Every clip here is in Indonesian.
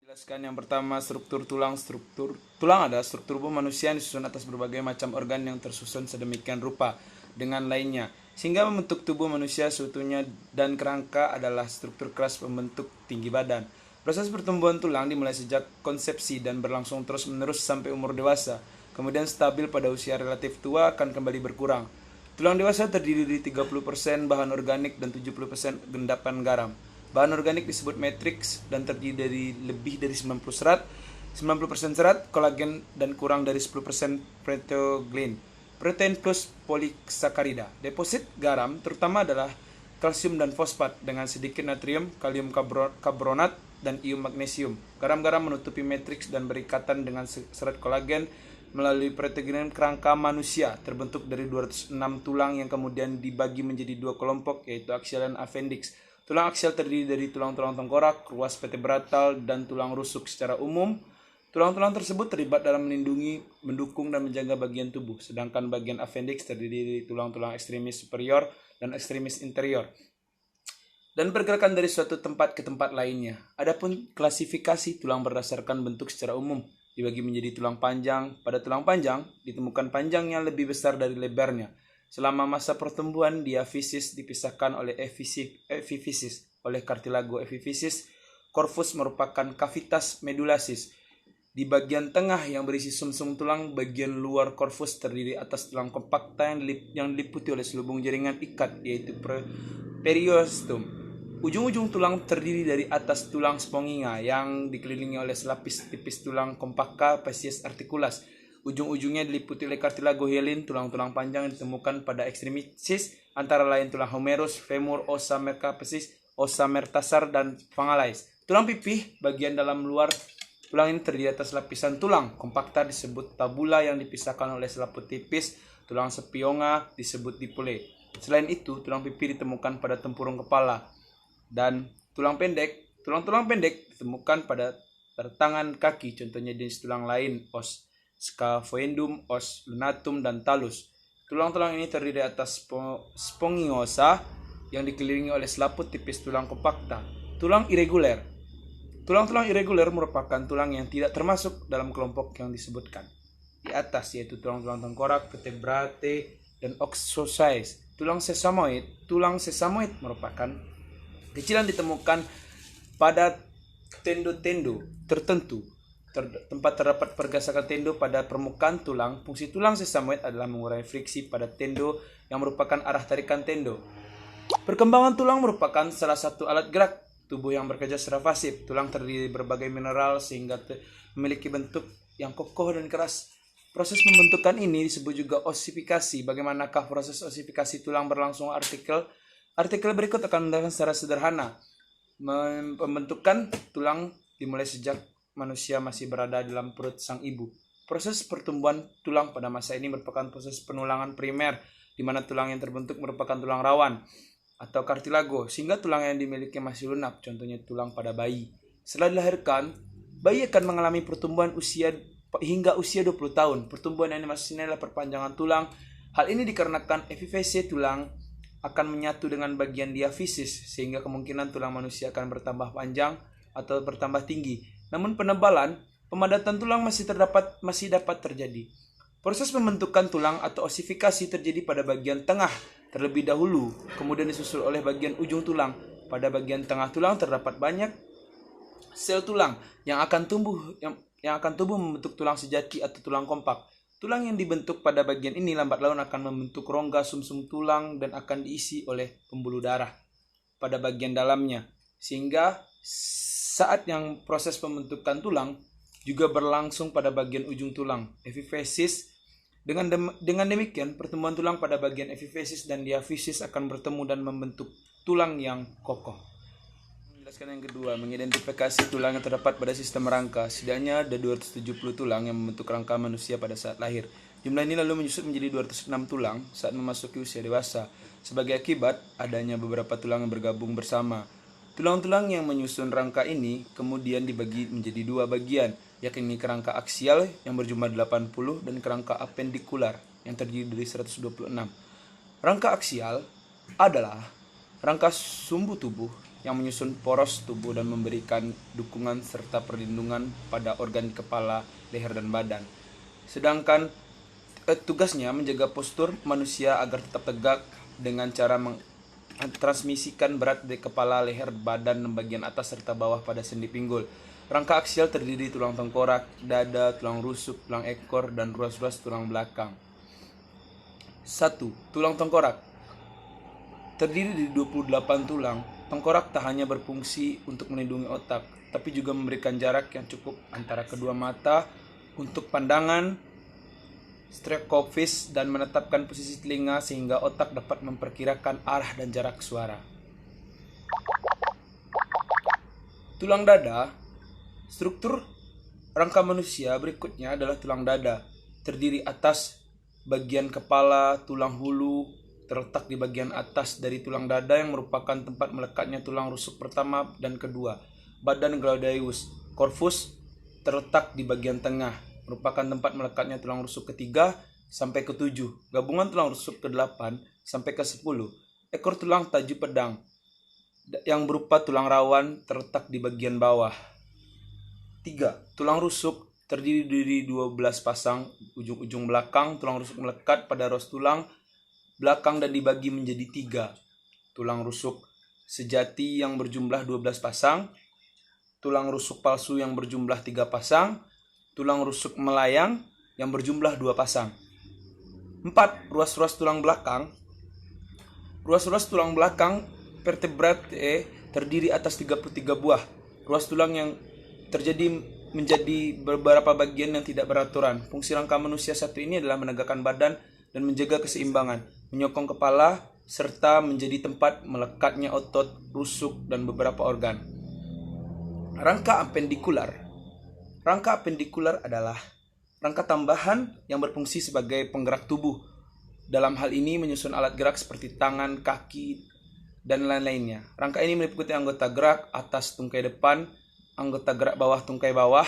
Jelaskan yang pertama, struktur tulang. Struktur tulang adalah struktur tubuh manusia yang disusun atas berbagai macam organ yang tersusun sedemikian rupa dengan lainnya, sehingga membentuk tubuh manusia seutuhnya, dan kerangka adalah struktur keras pembentuk tinggi badan. Proses pertumbuhan tulang dimulai sejak konsepsi dan berlangsung terus-menerus sampai umur dewasa. Kemudian stabil pada usia relatif tua akan kembali berkurang. Tulang dewasa terdiri dari 30% bahan organik dan 70% endapan garam. Bahan organik disebut matriks dan terdiri dari lebih dari 90% serat, kolagen, dan kurang dari 10% proteoglin. Protein plus polisakarida. Deposit garam terutama adalah kalsium dan fosfat dengan sedikit natrium, kalium karbonat, dan ion magnesium. Garam-garam menutupi matriks dan berikatan dengan serat kolagen melalui protein kerangka manusia terbentuk dari 206 tulang yang kemudian dibagi menjadi dua kelompok, yaitu aksial dan appendix. Tulang aksial terdiri dari tulang-tulang tengkorak, ruas vertebral, dan tulang rusuk secara umum. Tulang-tulang tersebut terlibat dalam melindungi, mendukung, dan menjaga bagian tubuh, sedangkan bagian appendix terdiri dari tulang-tulang ekstremis superior dan ekstremis interior, dan pergerakan dari suatu tempat ke tempat lainnya. Adapun klasifikasi tulang berdasarkan bentuk secara umum dibagi menjadi tulang panjang. Pada tulang panjang ditemukan panjang yang lebih besar dari lebarnya. Selama masa pertumbuhan, diafisis dipisahkan oleh epifisis oleh cartilago epifisis. Corpus merupakan kavitas medulasis. Di bagian tengah yang berisi sumsum tulang, bagian luar corpus terdiri atas tulang kompakta yang diliputi oleh selubung jaringan ikat, yaitu periosteum. Ujung-ujung tulang terdiri dari atas tulang spongia yang dikelilingi oleh selapis tipis tulang kompakta facies articulus. Ujung-ujungnya diliputi oleh cartilago hyalin. Tulang-tulang panjang yang ditemukan pada ekstremisis antara lain tulang humerus, femur, ossa metaphysis, ossa metatarsal, dan fingularis. Tulang pipih bagian dalam luar tulang ini terdiri atas lapisan tulang kompakta disebut tabula yang dipisahkan oleh selaput tipis. Tulang spionga disebut dipole. Selain itu, tulang pipih ditemukan pada tempurung kepala. Dan tulang-tulang pendek ditemukan pada tangan kaki, contohnya jenis tulang lain, os scaphoidum, os lunatum, dan talus. Tulang-tulang ini terdiri atas spongiosa yang dikelilingi oleh selaput tipis tulang kompakta. Tulang irregular. Tulang-tulang irregular merupakan tulang yang tidak termasuk dalam kelompok yang disebutkan di atas, yaitu tulang-tulang tengkorak, vertebrate, dan oxocytes. Tulang sesamoid merupakan kecilan ditemukan pada tendo-tendo tertentu. Tempat terdapat pergeseran tendo pada permukaan tulang. Fungsi tulang sesamoid adalah mengurangi friksi pada tendo yang merupakan arah tarikan tendo. Perkembangan tulang merupakan salah satu alat gerak tubuh yang bekerja secara pasif. Tulang terdiri dari berbagai mineral sehingga memiliki bentuk yang kokoh dan keras. Proses pembentukan ini disebut juga osifikasi. Bagaimanakah proses osifikasi tulang berlangsung? Artikel berikut akan menjelaskan secara sederhana. Pembentukan tulang dimulai sejak manusia masih berada dalam perut sang ibu. Proses pertumbuhan tulang pada masa ini merupakan proses penulangan primer, di mana tulang yang terbentuk merupakan tulang rawan atau kartilago, sehingga tulang yang dimiliki masih lunak, contohnya tulang pada bayi. Setelah dilahirkan, bayi akan mengalami pertumbuhan hingga usia 20 tahun. Pertumbuhan animasi ini adalah perpanjangan tulang. Hal ini dikarenakan epifise tulang akan menyatu dengan bagian diafisis, sehingga kemungkinan tulang manusia akan bertambah panjang atau bertambah tinggi. Namun pemadatan tulang masih dapat terjadi. Proses pembentukan tulang atau osifikasi terjadi pada bagian tengah terlebih dahulu, kemudian disusul oleh bagian ujung tulang. Pada bagian tengah tulang terdapat banyak sel tulang yang akan tumbuh membentuk tulang sejati atau tulang kompak. Tulang yang dibentuk pada bagian ini lambat laun akan membentuk rongga sumsum tulang dan akan diisi oleh pembuluh darah pada bagian dalamnya, sehingga saat yang proses pembentukan tulang juga berlangsung pada bagian ujung tulang, epifisis. Dengan demikian, pertumbuhan tulang pada bagian epifisis dan diafisis akan bertemu dan membentuk tulang yang kokoh. Menjelaskan yang kedua, mengidentifikasi tulang yang terdapat pada sistem rangka. Setidaknya ada 270 tulang yang membentuk rangka manusia pada saat lahir. Jumlah ini lalu menyusut menjadi 206 tulang saat memasuki usia dewasa. Sebagai akibat, adanya beberapa tulang yang bergabung bersama. Tulang-tulang yang menyusun rangka ini kemudian dibagi menjadi dua bagian, yakni kerangka aksial yang berjumlah 80 dan kerangka apendikular yang terdiri dari 126. Rangka aksial adalah rangka sumbu tubuh yang menyusun poros tubuh dan memberikan dukungan serta perlindungan pada organ di kepala, leher, dan badan. Sedangkan tugasnya menjaga postur manusia agar tetap tegak dengan cara transmisikan berat dari kepala, leher, badan, dan bagian atas serta bawah pada sendi pinggul. Rangka aksial terdiri tulang tengkorak, dada, tulang rusuk, tulang ekor, dan ruas-ruas tulang belakang. 1. Tulang tengkorak terdiri dari 28 tulang. Tengkorak tak hanya berfungsi untuk melindungi otak, tapi juga memberikan jarak yang cukup antara kedua mata untuk pandangan, strepsokis, dan menetapkan posisi telinga sehingga otak dapat memperkirakan arah dan jarak suara. Tulang dada. Struktur rangka manusia berikutnya adalah tulang dada. Terdiri atas bagian kepala, tulang hulu terletak di bagian atas dari tulang dada yang merupakan tempat melekatnya tulang rusuk pertama dan kedua. Badan gluteus, corpus terletak di bagian tengah, merupakan tempat melekatnya tulang rusuk ketiga sampai ke-7, gabungan tulang rusuk ke-8 sampai ke-10. Ekor tulang taju pedang yang berupa tulang rawan terletak di bagian bawah. 3. Tulang rusuk terdiri dari 12 pasang ujung-ujung belakang. Tulang rusuk melekat pada ruas tulang belakang dan dibagi menjadi 3. Tulang rusuk sejati yang berjumlah 12 pasang, tulang rusuk palsu yang berjumlah 3 pasang, tulang rusuk melayang yang berjumlah 2 pasang. 4. Ruas-ruas tulang belakang. Ruas-ruas tulang belakang vertebrae terdiri atas 33 buah ruas tulang yang terjadi menjadi beberapa bagian yang tidak beraturan. Fungsi rangka manusia satu ini adalah menegakkan badan dan menjaga keseimbangan, menyokong kepala, serta menjadi tempat melekatnya otot, rusuk, dan beberapa organ. Rangka apendikular. Rangka apendikular adalah rangka tambahan yang berfungsi sebagai penggerak tubuh. Dalam hal ini menyusun alat gerak seperti tangan, kaki, dan lain-lainnya. Rangka ini meliputi anggota gerak atas tungkai depan, anggota gerak bawah tungkai bawah,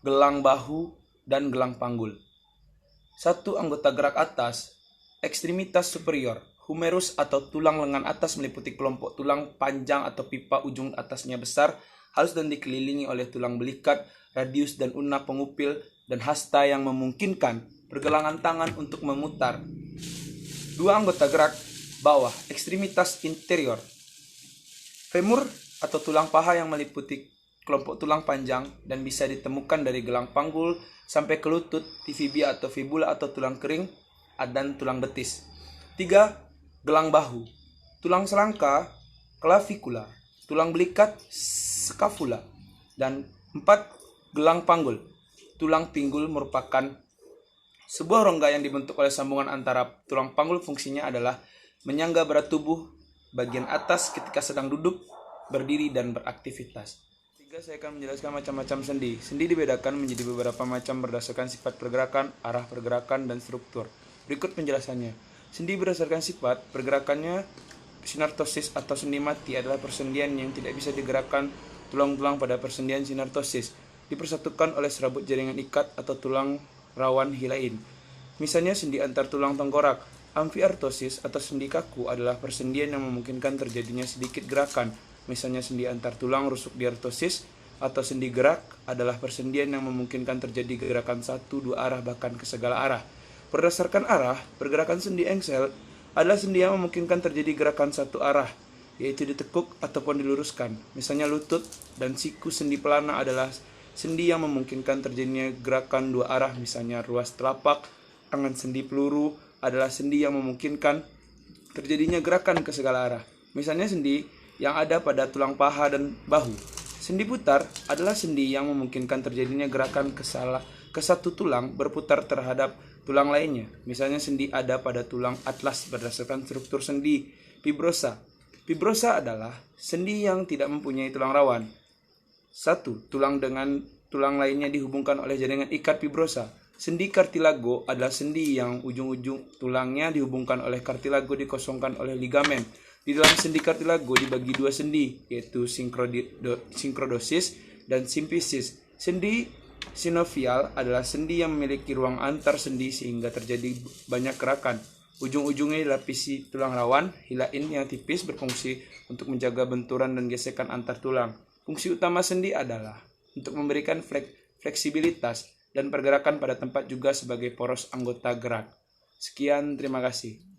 gelang bahu, dan gelang panggul. 1. Anggota gerak atas. Ekstremitas superior. Humerus atau tulang lengan atas meliputi kelompok tulang panjang atau pipa ujung atasnya besar, halus dan dikelilingi oleh tulang belikat, radius dan ulna pengupil, dan hasta yang memungkinkan pergelangan tangan untuk memutar. 2. Anggota gerak bawah. Ekstremitas interior. Femur atau tulang paha yang meliputi kelompok tulang panjang dan bisa ditemukan dari gelang panggul sampai ke lutut, tibia atau fibula atau tulang kering, dan tulang betis. 3. Gelang bahu. Tulang selangka, clavikula, tulang belikat, scapula, dan 4. Gelang panggul. Tulang pinggul merupakan sebuah rongga yang dibentuk oleh sambungan antara tulang panggul. Fungsinya adalah menyangga berat tubuh bagian atas ketika sedang duduk, berdiri, dan beraktivitas. 3. Saya akan menjelaskan macam-macam sendi. Sendi dibedakan menjadi beberapa macam berdasarkan sifat pergerakan, arah pergerakan, dan struktur. Berikut penjelasannya. Sendi berdasarkan sifat pergerakannya. Sinartosis atau sendi mati adalah persendian yang tidak bisa digerakkan tulang-tulang pada persendian sinartosis. Dipersatukan oleh serabut jaringan ikat atau tulang rawan hilain. Misalnya sendi antar tulang tengkorak. Amfiartosis atau sendi kaku adalah persendian yang memungkinkan terjadinya sedikit gerakan. Misalnya sendi antar tulang rusuk diartosis atau sendi gerak adalah persendian yang memungkinkan terjadi gerakan 1-2 arah bahkan ke segala arah. Berdasarkan arah, pergerakan sendi engsel adalah sendi yang memungkinkan terjadi gerakan 1 arah, yaitu ditekuk ataupun diluruskan. Misalnya lutut dan siku sendi pelana adalah sendi yang memungkinkan terjadinya gerakan 2 arah, misalnya ruas telapak. Tangan sendi peluru adalah sendi yang memungkinkan terjadinya gerakan ke segala arah. Misalnya sendi yang ada pada tulang paha dan bahu. Sendi putar adalah sendi yang memungkinkan terjadinya gerakan ke satu tulang berputar terhadap tulang lainnya. Misalnya sendi ada pada tulang atlas berdasarkan struktur sendi. Fibrosa. Fibrosa adalah sendi yang tidak mempunyai tulang rawan. 1. Tulang dengan tulang lainnya dihubungkan oleh jaringan ikat fibrosa. Sendi kartilago adalah sendi yang ujung-ujung tulangnya dihubungkan oleh kartilago dikosongkan oleh ligamen. Di dalam sendi kartilago dibagi 2 sendi, yaitu sinkrodosis dan simfisis. Sendi sinovial adalah sendi yang memiliki ruang antar sendi sehingga terjadi banyak gerakan. Ujung-ujungnya dilapisi tulang rawan, hilain yang tipis berfungsi untuk menjaga benturan dan gesekan antar tulang. Fungsi utama sendi adalah untuk memberikan fleksibilitas dan pergerakan pada tempat juga sebagai poros anggota gerak. Sekian, terima kasih.